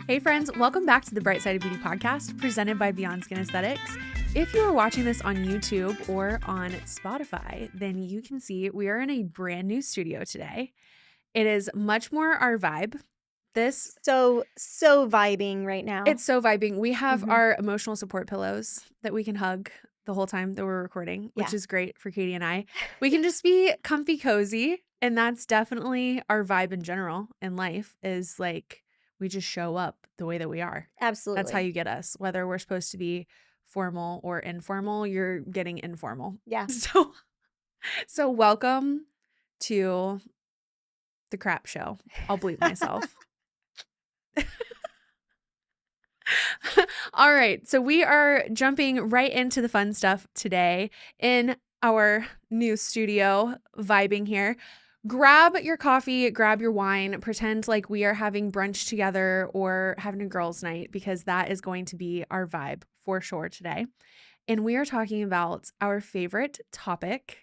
Hey friends, welcome back to the Bright Side of Beauty podcast presented by Beyond Skin Aesthetics. If you are watching this on YouTube or on Spotify, then you can see we are in a brand new studio today. It is much more our vibe. So vibing right now. It's so vibing. We have our emotional support pillows that we can hug the whole time that we're recording, which is great for Katie and I. We can just be comfy cozy, and that's definitely our vibe in general in life is like we just show up the way that we are. Absolutely. That's how you get us. Whether we're supposed to be formal or informal, you're getting informal. Yeah. So welcome to the crap show. I'll bleep myself. All right. So we are jumping right into the fun stuff today in our new studio, vibing here. Grab your coffee, grab your wine, pretend like we are having brunch together or having a girls' night because that is going to be our vibe for sure today. And we are talking about our favorite topic.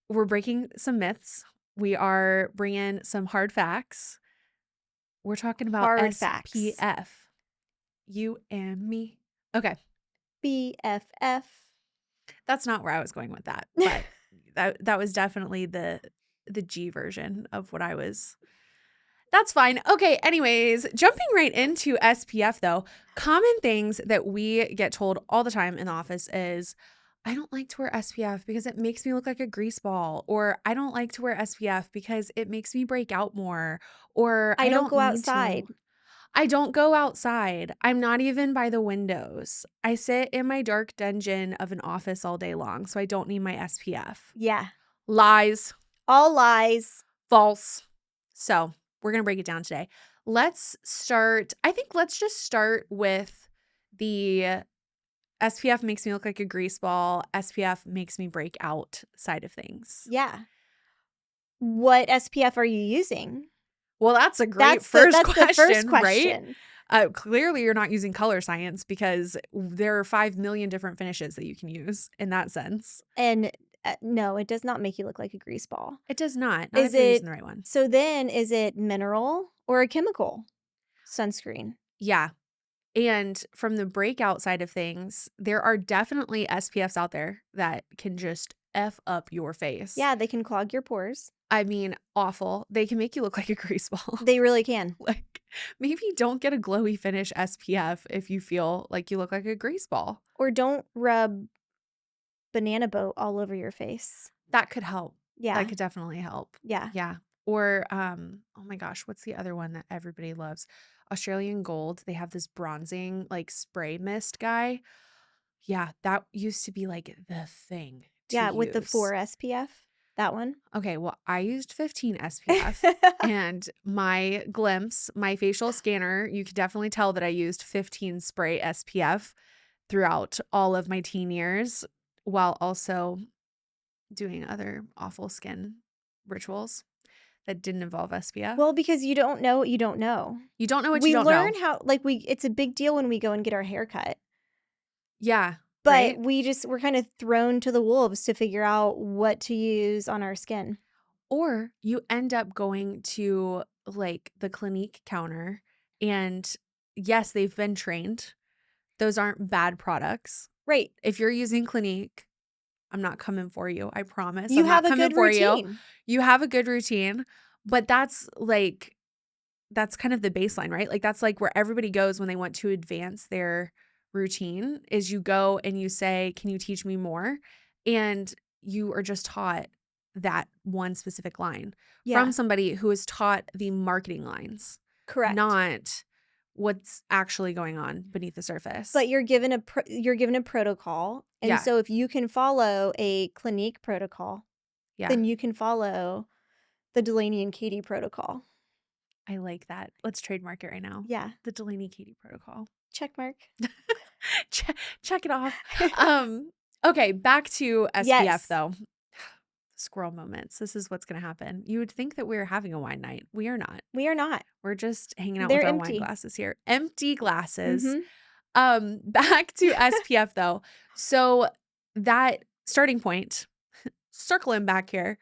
We're breaking some myths. We are bringing some hard facts. We're talking about hard SPF. Facts. You and me. Okay. BFF. That's not where I was going with that, but that was definitely the G version of what I was. That's fine. Okay. Anyways, jumping right into SPF though, common things that we get told all the time in the office is, I don't like to wear SPF because it makes me look like a grease ball, or I don't like to wear SPF because it makes me break out more, or I don't go need outside. I don't go outside. I'm not even by the windows. I sit in my dark dungeon of an office all day long, so I don't need my SPF. Yeah. Lies. All lies. False. So we're going to break it down today. Let's just start with the SPF makes me look like a grease ball. SPF makes me break out side of things. Yeah. What SPF are you using? Well, that's a great first question, right? Clearly, you're not using color science because there are 5 million different finishes that you can use in that sense. And no, it does not make you look like a grease ball. It does not. Not if you're using the right one. So then is it mineral or a chemical sunscreen? Yeah. And from the breakout side of things, there are definitely SPFs out there that can just F up your face. Yeah, they can clog your pores. I mean, awful. They can make you look like a grease ball. They really can. Like, maybe don't get a glowy finish SPF if you feel like you look like a grease ball. Or don't rub banana boat all over your face. That could help. Yeah. That could definitely help. Yeah. Yeah. Or, oh my gosh, what's the other one that everybody loves? Australian Gold. They have this bronzing like spray mist guy. Yeah, that used to be like the thing. With the 4 SPF. That one. Okay, well, I used 15 SPF and my Glimpse, my facial scanner, you could definitely tell that I used 15 spray SPF throughout all of my teen years while also doing other awful skin rituals that didn't involve SPF. Well, because you don't know what you don't know. You don't know what you don't know. We learn how, it's a big deal when we go and get our hair cut. Yeah. But right? we're kind of thrown to the wolves to figure out what to use on our skin. Or you end up going to like the Clinique counter and yes, they've been trained. Those aren't bad products. Right. If you're using Clinique, I'm not coming for you. I promise. You I'm have not a coming good for routine. You have a good routine, but that's kind of the baseline, right? Like that's like where everybody goes when they want to advance their routine is you go and you say, can you teach me more? And you are just taught that one specific line from somebody who is taught the marketing lines. Correct. Not what's actually going on beneath the surface. But you're given a protocol. And so if you can follow a Clinique protocol, then you can follow the Delaney and Katie protocol. I like that. Let's trademark it right now. Yeah. The Delaney Katie protocol. Check mark. Check it off. Okay, back to SPF though. Squirrel moments. This is what's going to happen. You would think that we were having a wine night. We are not. We are not. We're just hanging out They're with our empty. wine glasses here. Empty glasses. Back to SPF though. So that starting point, circling back here,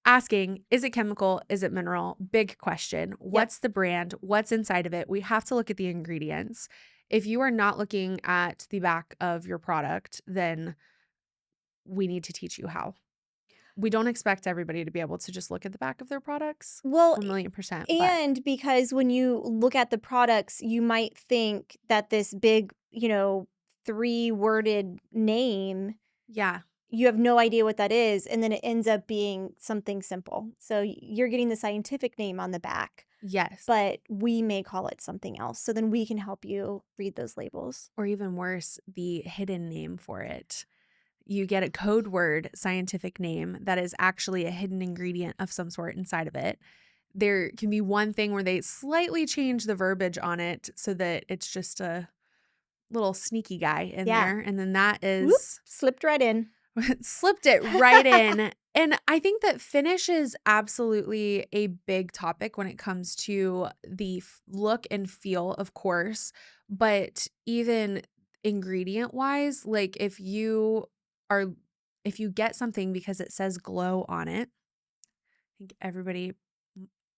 asking, is it chemical? Is it mineral? Big question. What's the brand? What's inside of it? We have to look at the ingredients. If you are not looking at the back of your product, then we need to teach you how. We don't expect everybody to be able to just look at the back of their products. Well, 1,000,000%. and because when you look at the products, you might think that this big, 3-worded name, you have no idea what that is, and then it ends up being something simple. So you're getting the scientific name on the back. Yes. But we may call it something else. So then we can help you read those labels. Or even worse, the hidden name for it. You get a code word scientific name that is actually a hidden ingredient of some sort inside of it. There can be one thing where they slightly change the verbiage on it so that it's just a little sneaky guy in there. And then that is... Whoop, slipped right in. Slipped it right in. And I think that finish is absolutely a big topic when it comes to the look and feel, of course. But even ingredient wise, like if you get something because it says glow on it, I think everybody,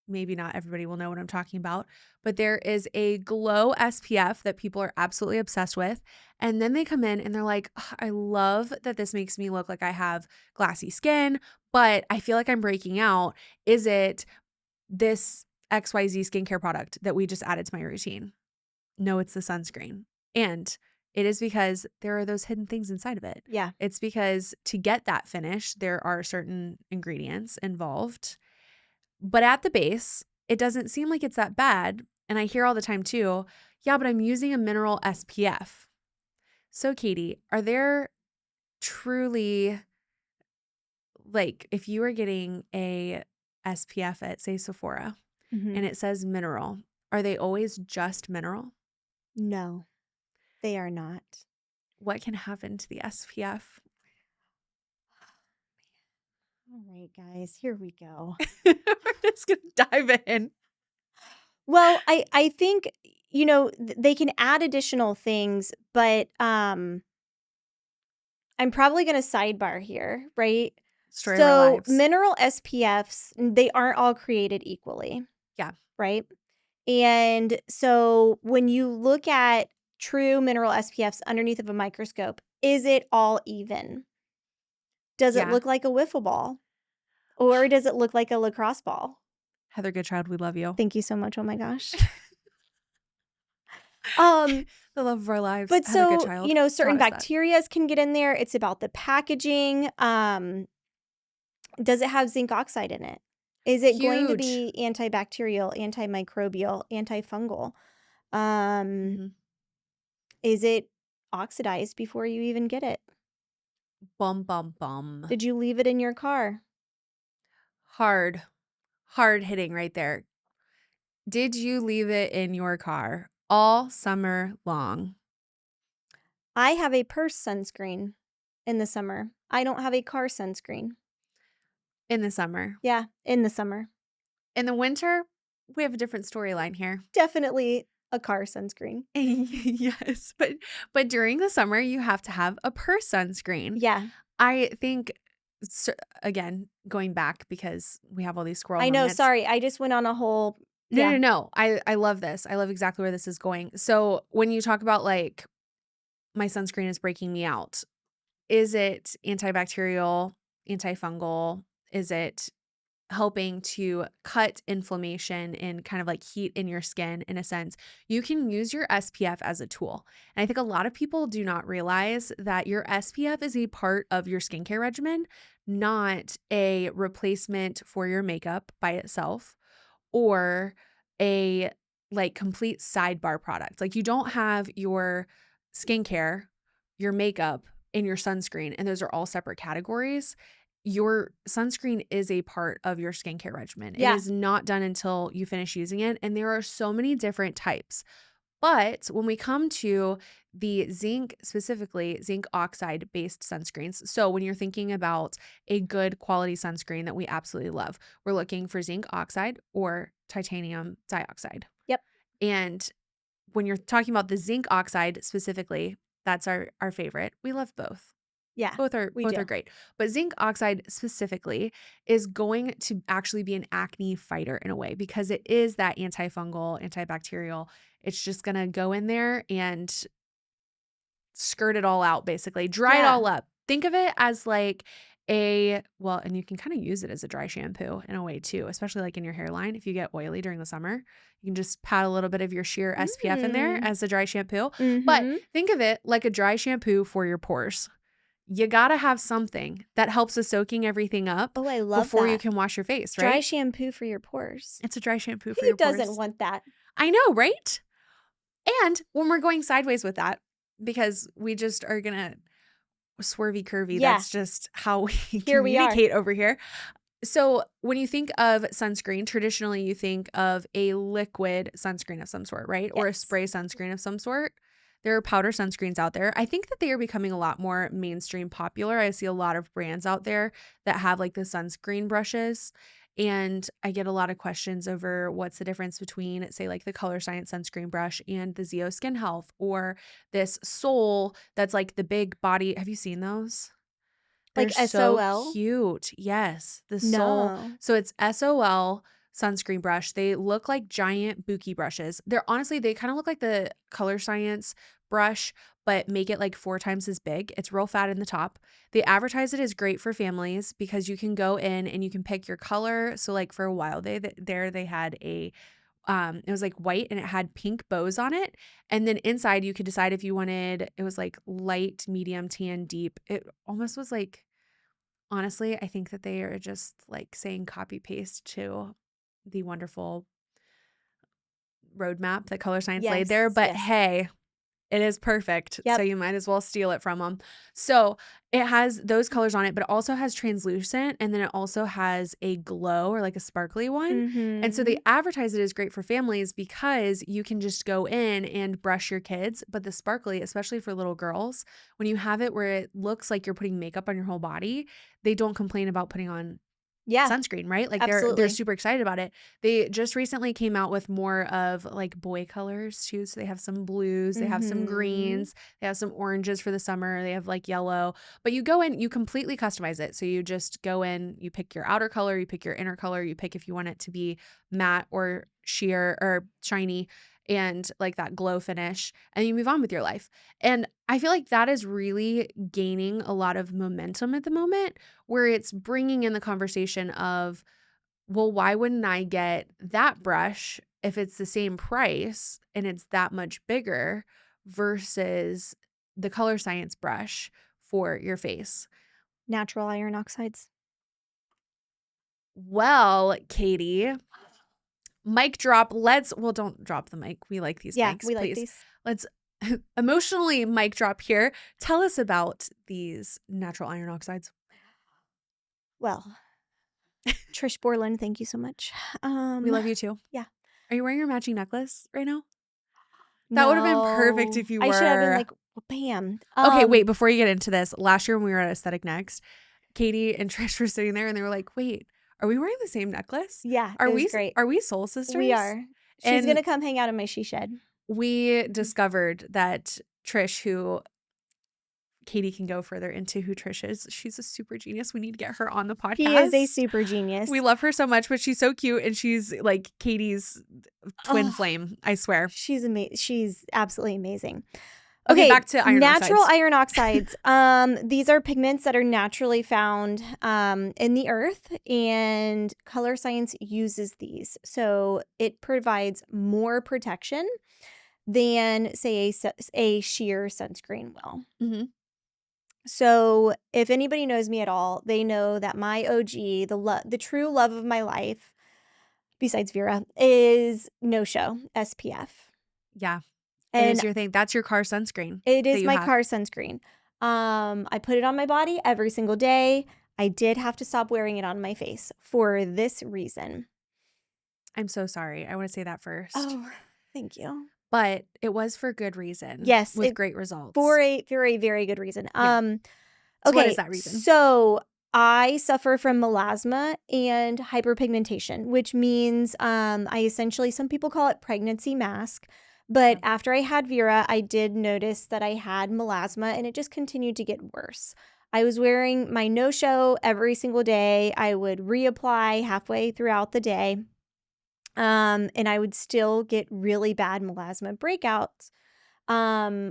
maybe not everybody will know what I'm talking about, but there is a glow SPF that people are absolutely obsessed with. And then they come in and they're like, I love that this makes me look like I have glassy skin, but I feel like I'm breaking out. Is it this XYZ skincare product that we just added to my routine? No, it's the sunscreen. And it is because there are those hidden things inside of it. Yeah. It's because to get that finish, there are certain ingredients involved. But at the base, it doesn't seem like it's that bad. And I hear all the time too, yeah, but I'm using a mineral SPF. So Katie, are there truly, like if you were getting a SPF at say Sephora and it says mineral, are they always just mineral? No, they are not. What can happen to the SPF? All right, guys, here we go. We're just going to dive in. Well, I think, they can add additional things, but I'm probably going to sidebar here, right? Story of our lives. Mineral SPFs, they aren't all created equally. Yeah. Right? And so when you look at true mineral SPFs underneath of a microscope, is it all even? Does it look like a wiffle ball? Or does it look like a lacrosse ball? Heather Goodchild, we love you. Thank you so much. Oh my gosh. The love of our lives. But Heather so, Goodchild certain bacteria can get in there. It's about the packaging. Does it have zinc oxide in it? Is it going to be antibacterial, antimicrobial, antifungal? Is it oxidized before you even get it? Bum, bum, bum. Did you leave it in your car? Hard hitting right there. Did you leave it in your car all summer long? I have a purse sunscreen in the summer. I don't have a car sunscreen. In the summer? Yeah, in the summer. In the winter, we have a different storyline here. Definitely a car sunscreen. Yes, but during the summer, you have to have a purse sunscreen. Yeah. I think, again, going back because we have all these squirrel I know, moments. sorry. I just went on a whole... No. I love this. I love exactly where this is going. So when you talk about like, my sunscreen is breaking me out, is it antibacterial, antifungal? Is it helping to cut inflammation and kind of like heat in your skin in a sense? You can use your SPF as a tool. And I think a lot of people do not realize that your SPF is a part of your skincare regimen, not a replacement for your makeup by itself or a like complete sidebar product. Like you don't have your skincare, your makeup, and your sunscreen, and those are all separate categories. Your sunscreen is a part of your skincare regimen. Yeah. It is not done until you finish using it. And there are so many different types. But when we come to the zinc, specifically zinc oxide based sunscreens, so when you're thinking about a good quality sunscreen that we absolutely love, we're looking for zinc oxide or titanium dioxide. Yep. And when you're talking about the zinc oxide specifically, that's our favorite. We love both. Yeah, Both are we do. great. But zinc oxide specifically is going to actually be an acne fighter in a way because it is that antifungal, antibacterial. It's just going to go in there and skirt it all out, basically. Dry it all up. Think of it as like and you can kind of use it as a dry shampoo in a way too, especially like in your hairline. If you get oily during the summer, you can just pat a little bit of your sheer SPF in there as a dry shampoo. But think of it like a dry shampoo for your pores. You got to have something that helps with soaking everything up I love before that. you can wash your face, right? Dry shampoo for your pores. It's a dry shampoo for your pores. Who doesn't want that? I know, right? And when we're going sideways with that, because we just are going to swervy curvy. That's just how we communicate over here. So when you think of sunscreen, traditionally you think of a liquid sunscreen of some sort, right? Yes. Or a spray sunscreen of some sort. There are powder sunscreens out there. I think that they are becoming a lot more mainstream popular. I see a lot of brands out there that have like the sunscreen brushes. And I get a lot of questions over what's the difference between, say, like the Color Science sunscreen brush and the Zeo Skin Health or this Sol that's like the big body. Have you seen those? They're like SOL? So cute. Yes. The Sol. So it's SOL sunscreen brush. They look like giant Buki brushes. They kind of look like the Color Science brush, but make it like 4 times as big. It's real fat in the top. They advertise it as great for families because you can go in and you can pick your color. So like for a while they had a it was like white and it had pink bows on it. And then inside you could decide if you wanted, it was like light, medium, tan, deep. It almost was like, honestly, I think that they are just like saying copy paste to the wonderful roadmap that Color Science laid there. But hey, it is perfect. So you might as well steal it from them. So it has those colors on it, but it also has translucent. And then it also has a glow or like a sparkly one. And so they advertise it as great for families because you can just go in and brush your kids. But the sparkly, especially for little girls, when you have it where it looks like you're putting makeup on your whole body, they don't complain about putting on sunscreen, right? Like they're super excited about it. They just recently came out with more of like boy colors too. So they have some blues, they have some greens, they have some oranges for the summer, they have like yellow. But you go in, you completely customize it. So you just go in, you pick your outer color, you pick your inner color, you pick if you want it to be matte or sheer or shiny and like that glow finish, and you move on with your life. And I feel like that is really gaining a lot of momentum at the moment, where it's bringing in the conversation of, well, why wouldn't I get that brush if it's the same price and it's that much bigger versus the Color Science brush for your face? Natural iron oxides. Well, Katie, mic drop. Don't drop the mic. We like these mics, we please. like these. Let's emotionally mic drop here. Tell us about these natural iron oxides. Well, Trish Borland, thank you so much. We love you too. Yeah. Are you wearing your matching necklace right now? That would have been perfect if you were. I should have been like, bam. Okay, wait, before you get into this, last year when we were at Aesthetic Next, Katie and Trish were sitting there and they were like, wait, are we wearing the same necklace? Yeah, it was great. Are we soul sisters? We are. She's going to come hang out in my she shed. We discovered that Trish, who Katie can go further into who Trish is. She's a super genius. We need to get her on the podcast. She is a super genius. We love her so much, but she's so cute and she's like Katie's twin flame, I swear. She's amazing. She's absolutely amazing. Okay, back to natural iron oxides. These are pigments that are naturally found in the earth, and Color Science uses these. So it provides more protection than, say, a sheer sunscreen will. So if anybody knows me at all, they know that my OG, the true love of my life, besides Vera, is no-show SPF. Yeah. It is your thing. That's your car sunscreen. It is my car sunscreen. I put it on my body every single day. I did have to stop wearing it on my face for this reason. I'm so sorry. I want to say that first. Oh, thank you. But it was for good reason. Yes. With great results. For a very, very good reason. Yeah. Okay. What is that reason? So I suffer from melasma and hyperpigmentation, which means some people call it pregnancy mask. But after I had Vera, I did notice that I had melasma and it just continued to get worse. I was wearing my no-show every single day. I would reapply halfway throughout the day. And I would still get really bad melasma breakouts,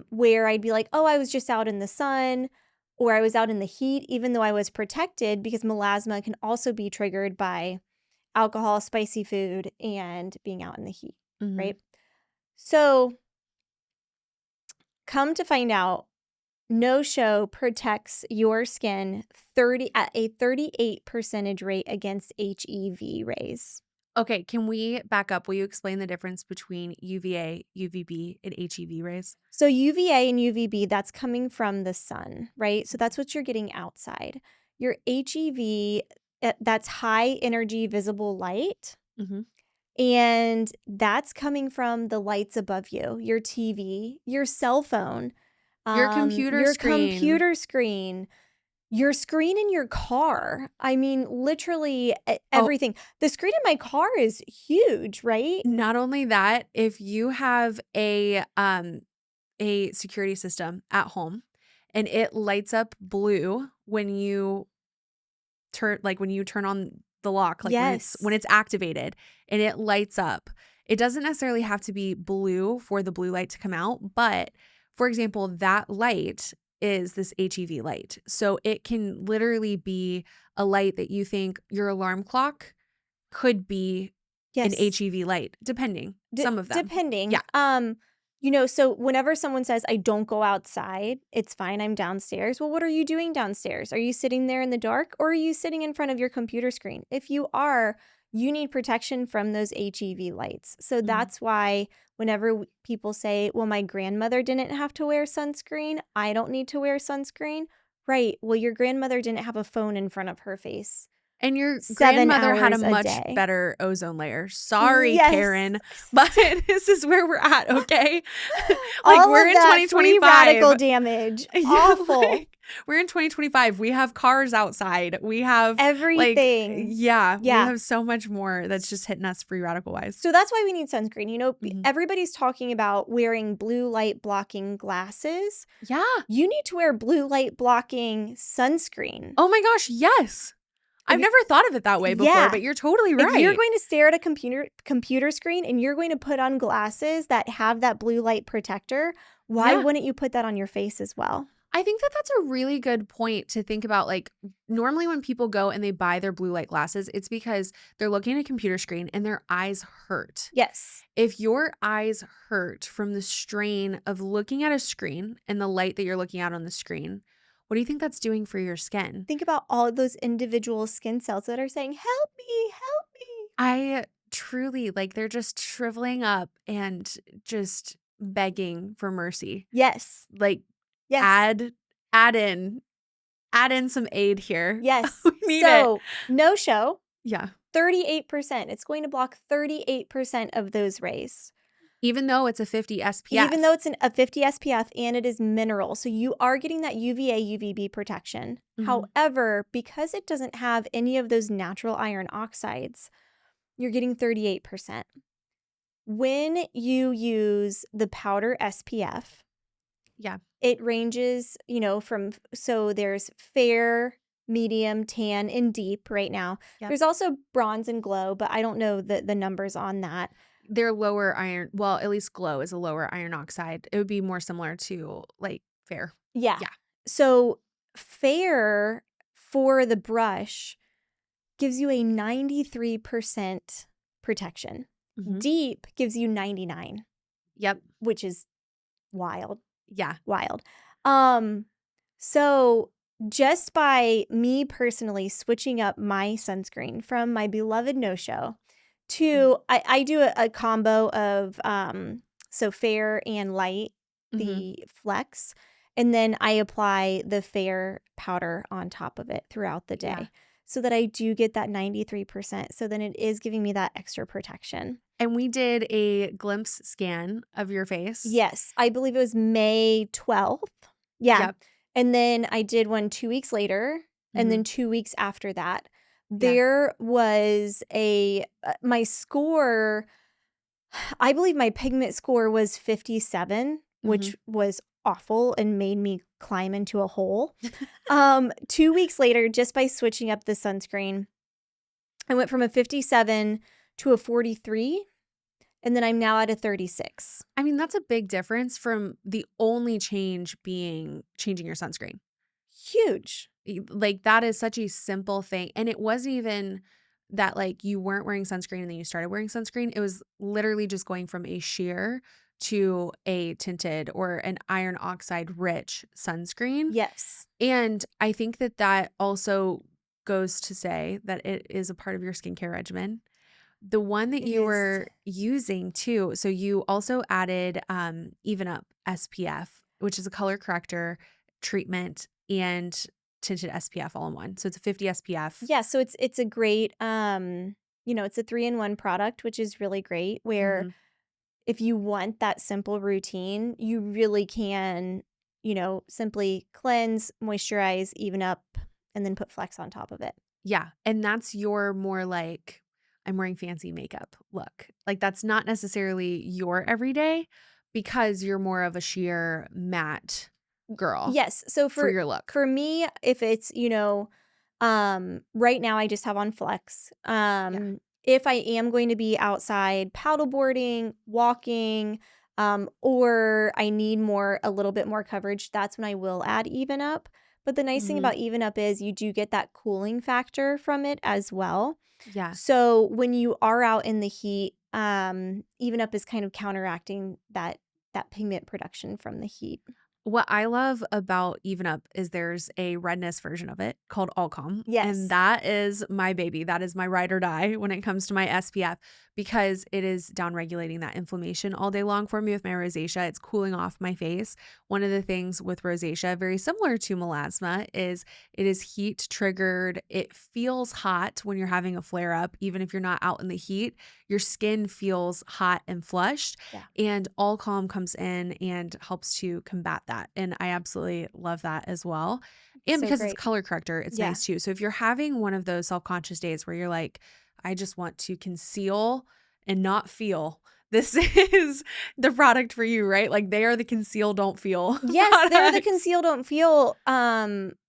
where I'd be like, oh, I was just out in the sun, or I was out in the heat, even though I was protected, because melasma can also be triggered by alcohol, spicy food, and being out in the heat, right? So come to find out, no-show protects your skin at a 38% rate against HEV rays. Okay, can we back up? Will you explain the difference between UVA, UVB, and HEV rays? So UVA and UVB, that's coming from the sun, right? So that's what you're getting outside. Your HEV, that's high energy visible light. And that's coming from the lights above you, your TV, your cell phone, your computer screen, your screen in your car. I mean, literally everything. The screen in my car is huge, right? Not only that, if you have a security system at home and it lights up blue when you turn on the lock, like yes. when it's activated and it lights up, it doesn't necessarily have to be blue for the blue light to come out. But for example, that light is this HEV light. So it can literally be a light that you think your alarm clock could be an HEV light, depending. Some of them. Depending. Yeah. So whenever someone says, I don't go outside, it's fine, I'm downstairs. Well, what are you doing downstairs? Are you sitting there in the dark, or are you sitting in front of your computer screen? If you are, you need protection from those HEV lights. So that's why whenever people say, well, my grandmother didn't have to wear sunscreen, I don't need to wear sunscreen. Right. Well, your grandmother didn't have a phone in front of her face. And your grandmother had a much better ozone layer. Sorry, Karen, but this is where we're at, okay? Like, we're in 2025. Free radical damage. Awful. We're in 2025. We have cars outside. We have everything. We have so much more that's just hitting us free radical wise. So that's why we need sunscreen. Everybody's talking about wearing blue light blocking glasses. Yeah. You need to wear blue light blocking sunscreen. Oh my gosh, yes. I've never thought of it that way before, but you're totally right. If you're going to stare at a computer screen and you're going to put on glasses that have that blue light protector, why wouldn't you put that on your face as well? I think that that's a really good point to think about. Like, normally when people go and they buy their blue light glasses, it's because they're looking at a computer screen and their eyes hurt. Yes. If your eyes hurt from the strain of looking at a screen and the light that you're looking at on the screen, what do you think that's doing for your skin? Think about all of those individual skin cells that are saying, help me, help me. I truly, they're just shriveling up and just begging for mercy. Yes. Add in some aid here. Yes. We need it. No-show. Yeah. 38%. It's going to block 38% of those rays. Even though it's a 50 SPF. Even though it's a 50 SPF and it is mineral. So you are getting that UVA, UVB protection. However, because it doesn't have any of those natural iron oxides, you're getting 38%. When you use the powder SPF, it ranges, so there's fair, medium, tan, and deep right now. Yep. There's also bronze and glow, but I don't know the numbers on that. They're lower iron. Well, at least glow is a lower iron oxide. It would be more similar to fair. Yeah. So fair for the brush gives you a 93% protection. Deep gives you 99. Yep. Which is wild. Yeah. Wild. So just by me personally switching up my sunscreen from my beloved no-show to I do a combo of so fair and light, the flex, and then I apply the fair powder on top of it throughout the day so that I do get that 93%. So then it is giving me that extra protection. And we did a glimpse scan of your face. Yes. I believe it was May 12th. Yeah. Yep. And then I did one 2 weeks later, and then 2 weeks after that. There was my score, I believe my pigment score was 57, which was awful and made me climb into a hole. 2 weeks later, just by switching up the sunscreen, I went from a 57 to a 43, and then I'm now at a 36. I mean, that's a big difference from the only change being changing your sunscreen. Huge. Like, that is such a simple thing. And it wasn't even that, like, you weren't wearing sunscreen and then you started wearing sunscreen. It was literally just going from a sheer to a tinted or an iron oxide rich sunscreen. Yes. And I think that that also goes to say that it is a part of your skincare regimen. The one that you were using too, so you also added Even Up SPF, which is a color corrector treatment and tinted SPF all in one. So it's a 50 SPF. Yeah, so it's a great it's a 3-in-1 product, which is really great, where if you want that simple routine, you really can, simply cleanse, moisturize, even up, and then put Flex on top of it. Yeah. And that's your more like, I'm wearing fancy makeup look. Like, that's not necessarily your everyday because you're more of a sheer matte girl. Yes. So for your look. For me, if it's, right now I just have on Flex. If I am going to be outside paddleboarding, walking, or I need a little bit more coverage, that's when I will add Even Up. But the nice thing about Even Up is you do get that cooling factor from it as well. Yeah. So when you are out in the heat, Even Up is kind of counteracting that pigment production from the heat. What I love about Even Up is there's a redness version of it called All Calm. Yes. And that is my baby. That is my ride or die when it comes to my SPF because it is down regulating that inflammation all day long for me with my rosacea. It's cooling off my face. One of the things with rosacea, very similar to melasma, is it is heat triggered. It feels hot when you're having a flare up, even if you're not out in the heat. Your skin feels hot and flushed. Yeah. And All Calm comes in and helps to combat that. And I absolutely love that as well. And So because great. it's color corrector, it's nice too. So if you're having one of those self-conscious days where you're like, I just want to conceal and not feel, this is the product for you, right? Like, they are the conceal, don't feel. Yes, they're the products. conceal, don't feel.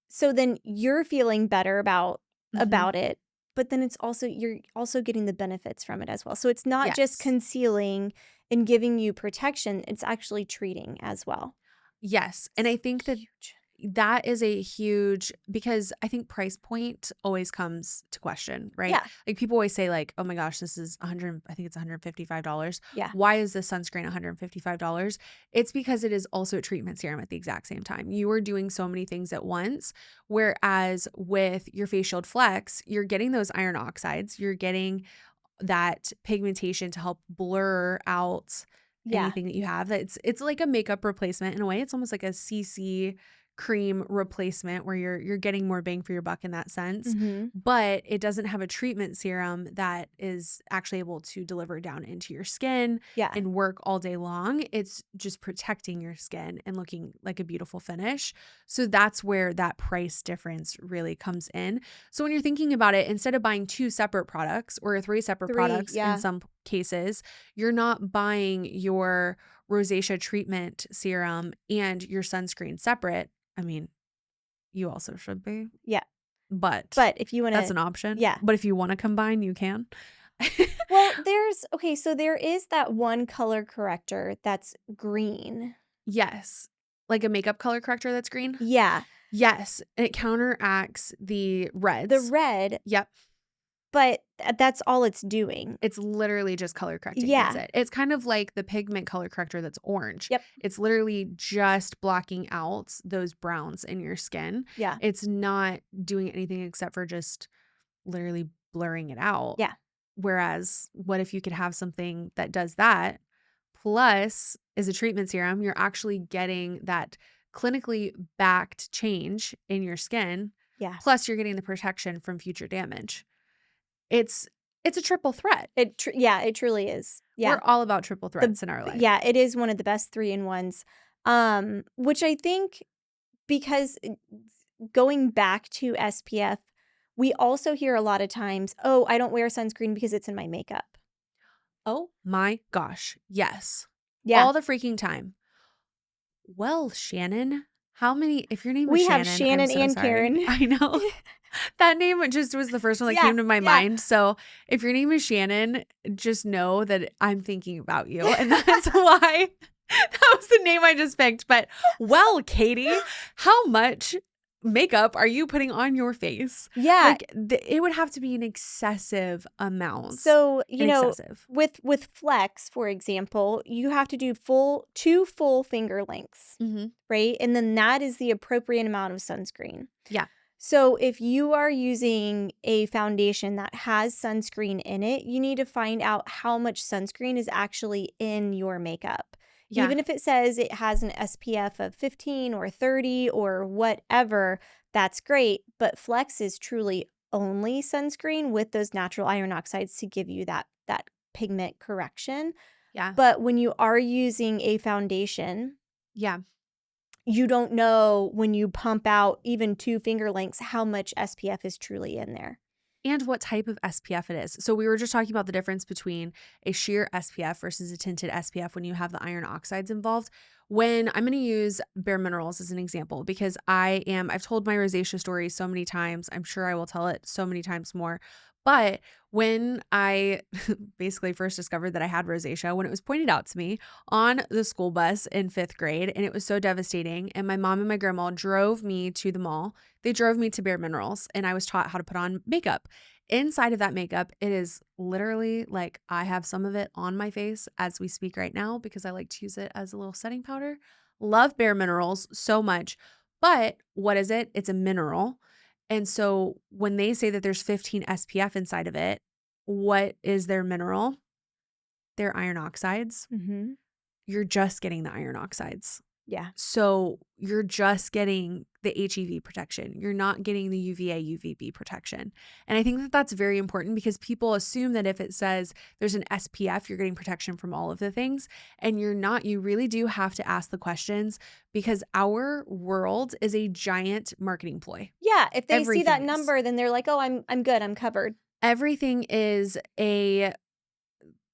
So then you're feeling better about it, but then you're also getting the benefits from it as well. So it's not just Yes. concealing and giving you protection, it's actually treating as well. Yes. And I think that Huge. that is a huge, because I think price point always comes to question, right? Yeah. Like, people always say like, oh my gosh, this is I think it's $155. Yeah. Why is this sunscreen $155? It's because it is also a treatment serum at the exact same time. You are doing so many things at once. Whereas with your Face Shield Flex, you're getting those iron oxides, you're getting that pigmentation to help blur out anything that you have. It's like a makeup replacement in a way. It's almost like a CC cream replacement where you're getting more bang for your buck in that sense. But it doesn't have a treatment serum that is actually able to deliver down into your skin and work all day long. It's just protecting your skin and looking like a beautiful finish. So that's where that price difference really comes in. So when you're thinking about it, instead of buying 2 separate products or 3 separate products in some cases, you're not buying your rosacea treatment serum and your sunscreen separate. I mean, you also should be. Yeah. But if you want to, that's an option. Yeah. But if you want to combine, you can. Well, so there is that one color corrector that's green. Yes. Like a makeup color corrector that's green? Yeah. Yes. And it counteracts the reds. The red. Yep. But that's all it's doing. It's literally just color correcting. Yeah. That's it. It's kind of like the pigment color corrector that's orange. Yep. It's literally just blocking out those browns in your skin. Yeah. It's not doing anything except for just literally blurring it out. Yeah. Whereas what if you could have something that does that plus is a treatment serum? You're actually getting that clinically backed change in your skin. Yeah. Plus you're getting the protection from future damage. It's a triple threat. It truly is. Yeah. We're all about triple threats in our life. Yeah, it is one of the best 3-in-1s. Which I think, because going back to SPF, we also hear a lot of times, oh, I don't wear sunscreen because it's in my makeup. Oh my gosh. Yes. Yeah. All the freaking time. Well, Shannon, if your name is We have Shannon, I'm Shannon so and sorry. Karen. I know. That name just was the first one that Yeah, came to my yeah. mind. So if your name is Shannon, just know that I'm thinking about you. And that's why that was the name I just picked. But well, Katie, how much makeup are you putting on your face? Yeah. Like it would have to be an excessive amount. So, Excessive. with Flex, for example, you have to do two full finger lengths, right? And then that is the appropriate amount of sunscreen. Yeah. So if you are using a foundation that has sunscreen in it, you need to find out how much sunscreen is actually in your makeup. Yeah. Even if it says it has an SPF of 15 or 30 or whatever, that's great. But Flex is truly only sunscreen with those natural iron oxides to give you that pigment correction. Yeah. But when you are using a foundation, yeah, you don't know when you pump out even 2 finger lengths how much SPF is truly in there. And what type of SPF it is. So we were just talking about the difference between a sheer SPF versus a tinted SPF when you have the iron oxides involved. When I'm going to use Bare Minerals as an example, because I've told my rosacea story so many times. I'm sure I will tell it so many times more. But when I basically first discovered that I had rosacea, when it was pointed out to me on the school bus in 5th grade, and it was so devastating, and my mom and my grandma drove me to the mall. They drove me to Bare Minerals, and I was taught how to put on makeup. Inside of that makeup, it is literally like I have some of it on my face as we speak right now because I like to use it as a little setting powder. Love Bare Minerals so much. But what is it? It's a mineral. And so when they say that there's 15 SPF inside of it, what is their mineral? Their iron oxides. You're just getting the iron oxides. Yeah. So you're just getting the HEV protection. You're not getting the UVA, UVB protection. And I think that that's very important because people assume that if it says there's an SPF, you're getting protection from all of the things. And you're not. You really do have to ask the questions because our world is a giant marketing ploy. Yeah. If they Everything see that is. number, then they're like, oh, I'm good. I'm covered. Everything is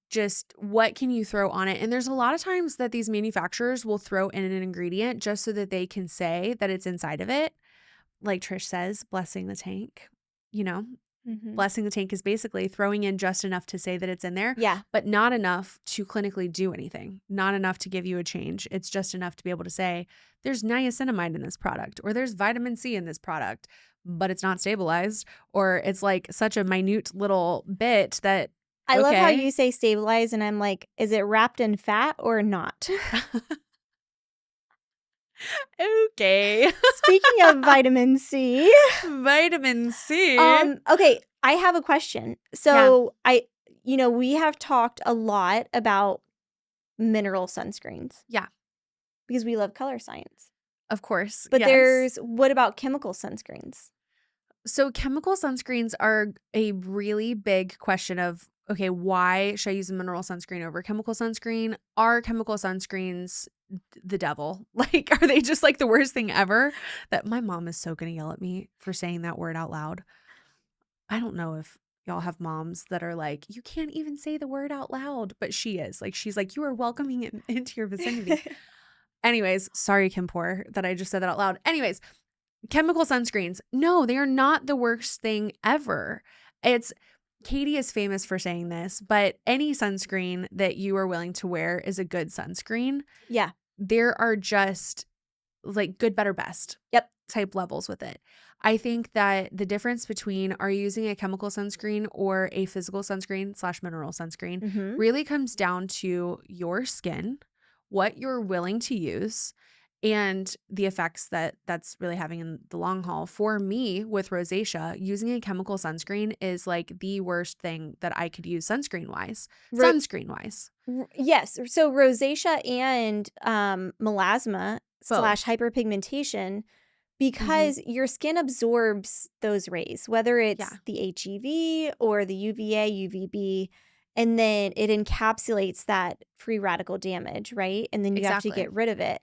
just what can you throw on it? And there's a lot of times that these manufacturers will throw in an ingredient just so that they can say that it's inside of it. Like Trish says, blessing the tank, blessing the tank is basically throwing in just enough to say that it's in there, but not enough to clinically do anything, not enough to give you a change. It's just enough to be able to say there's niacinamide in this product or there's vitamin C in this product, but it's not stabilized or it's like such a minute little bit that I love how you say stabilize, and I'm like, is it wrapped in fat or not? Okay. Speaking of vitamin C. Vitamin C. Okay, I have a question. So we have talked a lot about mineral sunscreens. Yeah. Because we love color science. Of course. But what about chemical sunscreens? So chemical sunscreens are a really big question of, okay, why should I use a mineral sunscreen over chemical sunscreen? Are chemical sunscreens the devil? Like, are they just like the worst thing ever? That my mom is so going to yell at me for saying that word out loud. I don't know if y'all have moms that are like, you can't even say the word out loud, but she is. Like, she's like, you are welcoming it into your vicinity. Anyways, sorry, Kim Poor, that I just said that out loud. Anyways, chemical sunscreens. No, they are not the worst thing ever. Katie is famous for saying this, but any sunscreen that you are willing to wear is a good sunscreen. Yeah. There are just like good, better, best. Yep. Type levels with it. I think that the difference between are you using a chemical sunscreen or a physical sunscreen / mineral sunscreen really comes down to your skin, what you're willing to use, and the effects that's really having in the long haul. For me, with rosacea, using a chemical sunscreen is like the worst thing that I could use sunscreen-wise. Yes. So rosacea and melasma / hyperpigmentation, because your skin absorbs those rays, whether it's the HEV or the UVA, UVB, and then it encapsulates that free radical damage, right? And then you have to get rid of it.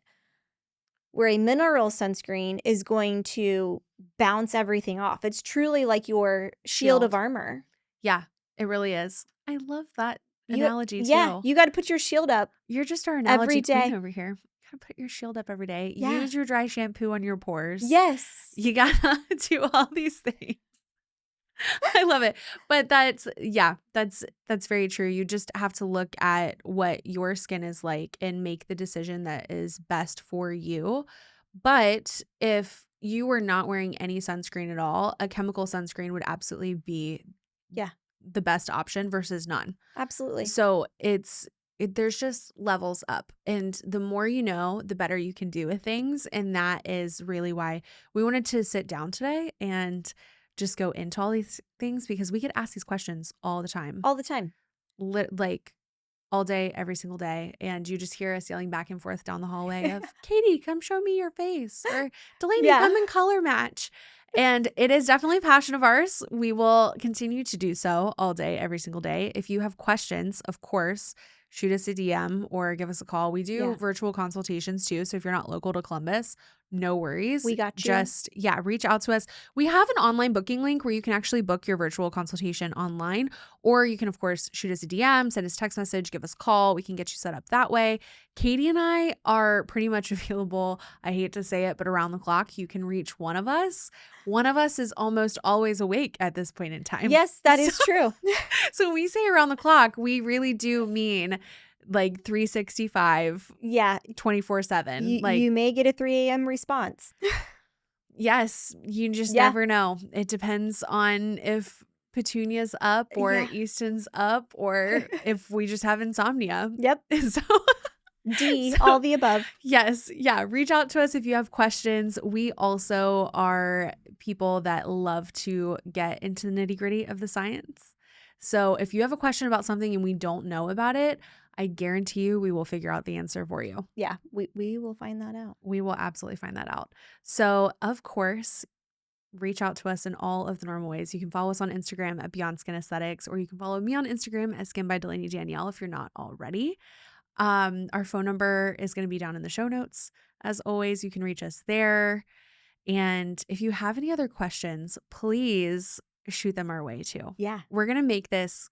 Where a mineral sunscreen is going to bounce everything off. It's truly like your shield of armor. Yeah, it really is. I love that analogy too. Yeah, you got to put your shield up. You're just our analogy every day. queen over here. gotta put your shield up every day. Yeah. Use your dry shampoo on your pores. Yes. You gotta do all these things. I love it. But that's very true. You just have to look at what your skin is like and make the decision that is best for you. But if you were not wearing any sunscreen at all, a chemical sunscreen would absolutely be the best option versus none. Absolutely. So there's just levels up, and the more you know, the better you can do with things. And that is really why we wanted to sit down today and just go into all these things, because we get asked these questions all the time. All the time. Like all day, every single day. And you just hear us yelling back and forth down the hallway of, Katie, come show me your face. Or Delaney, come and color match. And it is definitely a passion of ours. We will continue to do so all day, every single day. If you have questions, of course, shoot us a DM or give us a call. We do virtual consultations too. So if you're not local to Columbus, no worries. We got you. Just, reach out to us. We have an online booking link where you can actually book your virtual consultation online, or you can, of course, shoot us a DM, send us a text message, give us a call. We can get you set up that way. Katie and I are pretty much available. I hate to say it, but around the clock, you can reach one of us. One of us is almost always awake at this point in time. Yes, that is true. So we say around the clock, we really do mean like 365. Yeah. 24/7. Like, you may get a 3 a.m. response. Yes. You just never know. It depends on if Petunia's up or Easton's up, or if we just have insomnia. Yep. So all the above. Yes. Yeah. Reach out to us if you have questions. We also are people that love to get into the nitty-gritty of the science. So if you have a question about something and we don't know about it, I guarantee you we will figure out the answer for you. Yeah, we will find that out. We will absolutely find that out. So, of course, reach out to us in all of the normal ways. You can follow us on Instagram at Beyond Skin Aesthetics, or you can follow me on Instagram at Skin by Delaney Danielle if you're not already. Our phone number is going to be down in the show notes. As always, you can reach us there. And if you have any other questions, please shoot them our way too. Yeah. We're going to make this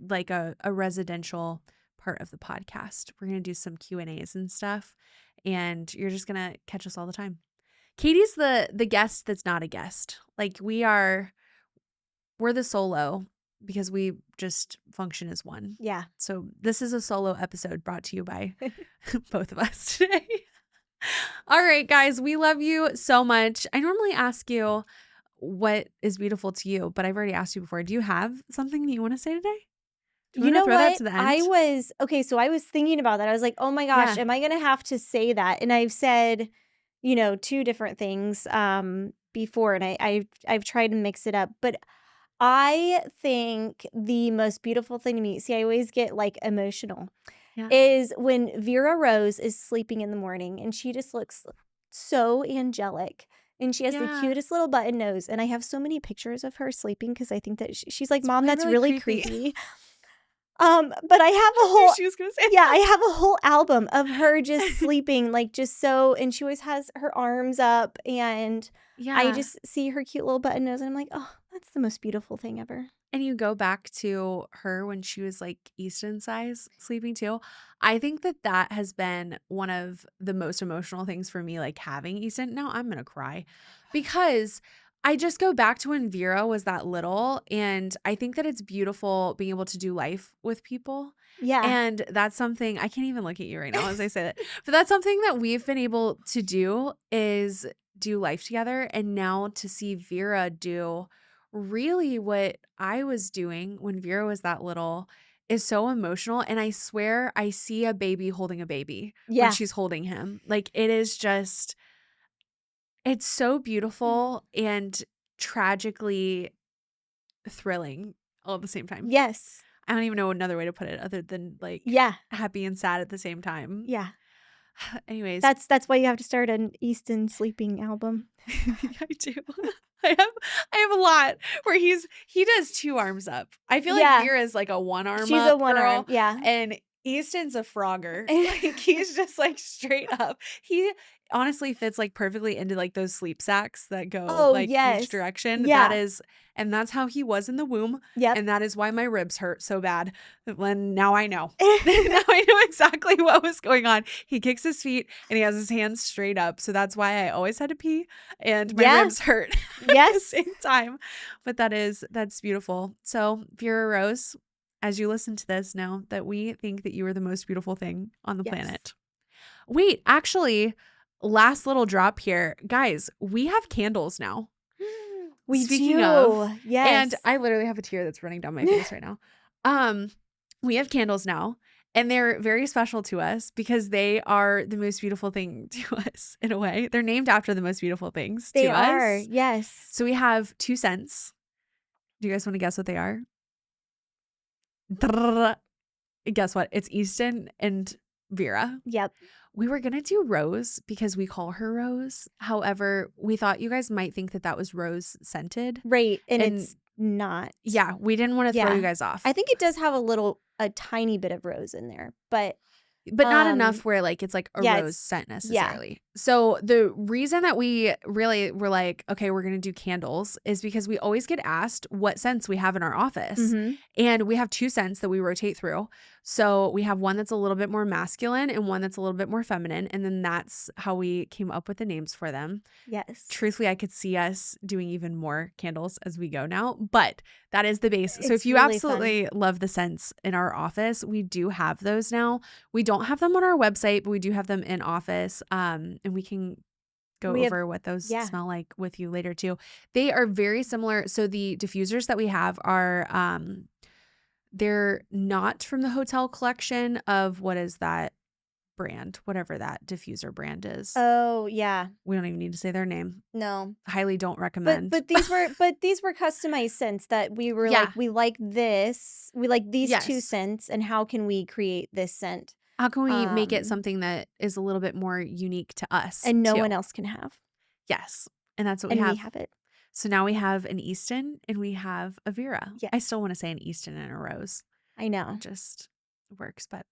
like a residential part of the podcast. We're going to do some Q&As and stuff, and you're just going to catch us all the time. Katie's the guest that's not a guest. Like we're the solo because we just function as one. Yeah. So this is a solo episode brought to you by both of us today. All right, guys, we love you so much. I normally ask you what is beautiful to you, but I've already asked you before. Do you have something that you want to say today? You know what? I was thinking about that. I was like, oh my gosh, am I going to have to say that? And I've said, 2 different things before, and I've tried to mix it up. But I think the most beautiful thing to me, see, I always get like emotional, is when Vera Rose is sleeping in the morning and she just looks so angelic. And she has the cutest little button nose. And I have so many pictures of her sleeping because I think that she's like, Mom, that's really creepy. But I have a whole, she was gonna say I have a whole album of her just sleeping, like just so, and she always has her arms up, and I just see her cute little button nose, and I'm like, oh, that's the most beautiful thing ever. And you go back to her when she was like Easton size sleeping too. I think that has been one of the most emotional things for me, like having Easton. Now I'm going to cry because I just go back to when Vera was that little, and I think that it's beautiful being able to do life with people. Yeah. And that's something, I can't even look at you right now as I say that, but that's something that we've been able to do, is do life together. And now to see Vera do really what I was doing when Vera was that little is so emotional. And I swear I see a baby holding a baby when she's holding him. Like it is just, it's so beautiful and tragically thrilling all at the same time. Yes. I don't even know another way to put it other than like happy and sad at the same time. Yeah. Anyways. That's why you have to start an Easton sleeping album. I do. I have a lot where he does 2 arms up. I feel like Vera's like a 1 arm up. She's a 1 girl, arm. Yeah. And Easton's a frogger. Like, he's just like straight up. He honestly fits like perfectly into like those sleep sacks that go like each direction. Yeah. And that's how he was in the womb. Yep. And that is why my ribs hurt so bad. When now I know. Now I know exactly what was going on. He kicks his feet and he has his hands straight up. So that's why I always had to pee and my ribs hurt at the same time. But that's beautiful. So Vera Rose, as you listen to this, know that we think that you are the most beautiful thing on the planet. Wait, actually, last little drop here. Guys, we have candles now. Speaking of, and I literally have a tear that's running down my face right now. We have candles now, and they're very special to us because they are the most beautiful thing to us in a way. They're named after the most beautiful things to us. They are, yes. So we have 2 scents. Do you guys want to guess what they are? Guess what? It's Easton and Vera. Yep. We were going to do Rose because we call her Rose. However, we thought you guys might think that that was rose scented. Right. And it's not. Yeah. We didn't want to throw you guys off. I think it does have a tiny bit of rose in there, but not enough where like it's like a rose scent necessarily. Yeah. So the reason that we really were like, okay, we're going to do candles is because we always get asked what scents we have in our office. Mm-hmm. And we have 2 scents that we rotate through. So we have one that's a little bit more masculine and one that's a little bit more feminine. And then that's how we came up with the names for them. Yes. Truthfully, I could see us doing even more candles as we go now, but that is the base. So It's if you really absolutely love the scents in our office, we do have those now. We don't have them on our website, but we do have them in office. And we can go over what those smell like with you later too. They are very similar. So the diffusers that we have are, they're not from the hotel collection of what is that brand, whatever that diffuser brand is. Oh, yeah. We don't even need to say their name. No. Highly don't recommend. But these were customized scents that we were like, we like this. We like these 2 scents, and how can we create this scent? How can we make it something that is a little bit more unique to us and no one else can have? Yes. And that's what we have. And we have it. So now we have an Easton and we have a Vera. Yes. I still want to say an Easton and a Rose. I know. It just works. But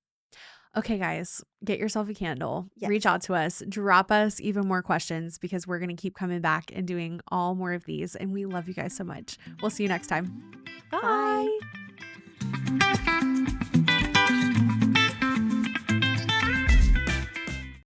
okay, guys, get yourself a candle. Yes. Reach out to us. Drop us even more questions because we're going to keep coming back and doing all more of these. And we love you guys so much. We'll see you next time. Bye. Bye.